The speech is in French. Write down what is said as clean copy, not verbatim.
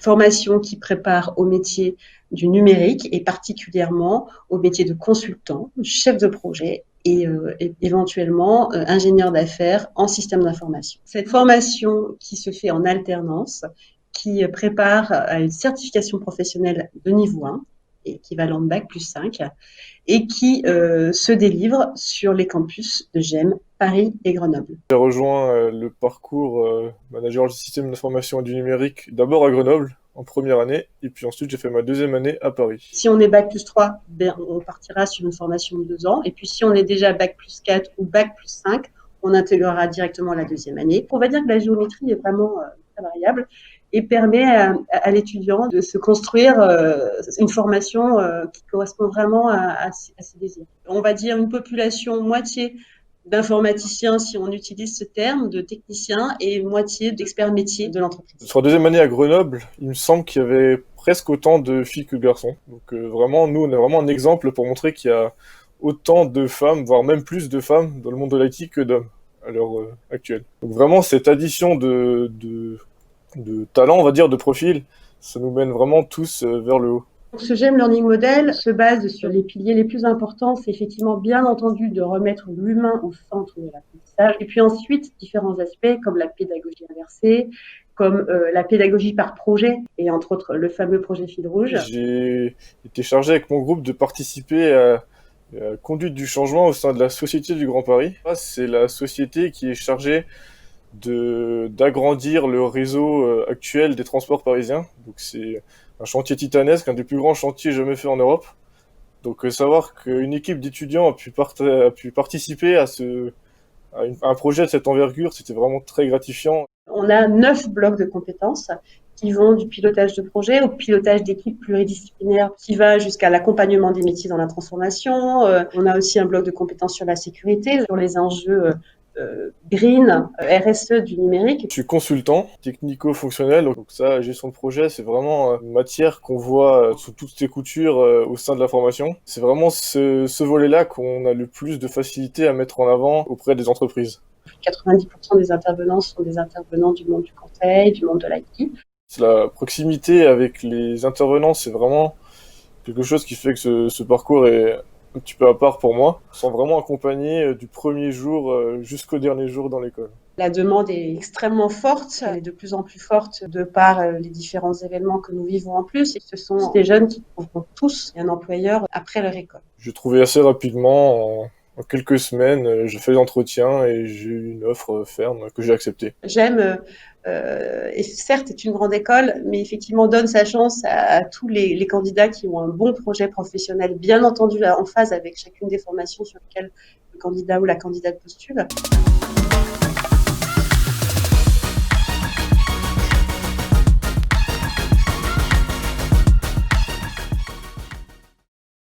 formation qui prépare au métier du numérique et particulièrement au métier de consultant, chef de projet et éventuellement ingénieur d'affaires en système d'information. Cette formation qui se fait en alternance, qui prépare à une certification professionnelle de niveau 1, équivalent de Bac+5, et qui se délivre sur les campus de GEM, Paris et Grenoble. J'ai rejoint le parcours manager du système d'information et du numérique d'abord à Grenoble en première année, et puis ensuite j'ai fait ma deuxième année à Paris. Si on est Bac+3, ben, on partira sur une formation de 2 ans, et puis si on est déjà Bac+4 ou Bac+5, on intégrera directement la deuxième année. On va dire que la géométrie est vraiment très variable et permet à l'étudiant de se construire une formation qui correspond vraiment à ses désirs. On va dire une population moitié d'informaticiens, si on utilise ce terme, de techniciens, et moitié d'experts métiers de l'entreprise. Sur la deuxième année à Grenoble, il me semble qu'il y avait presque autant de filles que de garçons. Donc vraiment, nous, on est vraiment un exemple pour montrer qu'il y a autant de femmes, voire même plus de femmes dans le monde de l'IT que d'hommes à l'heure actuelle. Donc vraiment, cette addition de talent, on va dire, de profil, ça nous mène vraiment tous vers le haut. Ce GEM Learning Model se base sur les piliers les plus importants. C'est effectivement, bien entendu, de remettre l'humain au centre de l'apprentissage. Et puis ensuite, différents aspects comme la pédagogie inversée, comme la pédagogie par projet, et entre autres le fameux projet fil rouge. J'ai été chargé avec mon groupe de participer à la conduite du changement au sein de la Société du Grand Paris. C'est la société qui est chargée d'agrandir le réseau actuel des transports parisiens. Donc c'est un chantier titanesque, un des plus grands chantiers jamais faits en Europe. Donc savoir qu'une équipe d'étudiants a pu participer à un projet de cette envergure, c'était vraiment très gratifiant. On a 9 blocs de compétences qui vont du pilotage de projet au pilotage d'équipes pluridisciplinaires qui va jusqu'à l'accompagnement des métiers dans la transformation. On a aussi un bloc de compétences sur la sécurité, sur les enjeux green, RSE du numérique. Je suis consultant technico-fonctionnel, donc ça, gestion de projet, c'est vraiment une matière qu'on voit sous toutes ses coutures au sein de la formation. C'est vraiment ce volet-là qu'on a le plus de facilité à mettre en avant auprès des entreprises. 90% des intervenants sont des intervenants du monde du conseil, du monde de l'IT. La proximité avec les intervenants, c'est vraiment quelque chose qui fait que ce parcours est un petit peu à part pour moi. Ils sont vraiment accompagnés du premier jour jusqu'au dernier jour dans l'école. La demande est extrêmement forte, elle est de plus en plus forte de par les différents événements que nous vivons en plus. Et ce sont des jeunes qui trouveront tous un employeur après leur école. J'ai trouvé assez rapidement, en quelques semaines, j'ai fait l'entretien et j'ai eu une offre ferme que j'ai acceptée. GEM, et certes, est une grande école, mais effectivement donne sa chance à tous les candidats qui ont un bon projet professionnel, bien entendu en phase avec chacune des formations sur lesquelles le candidat ou la candidate postule.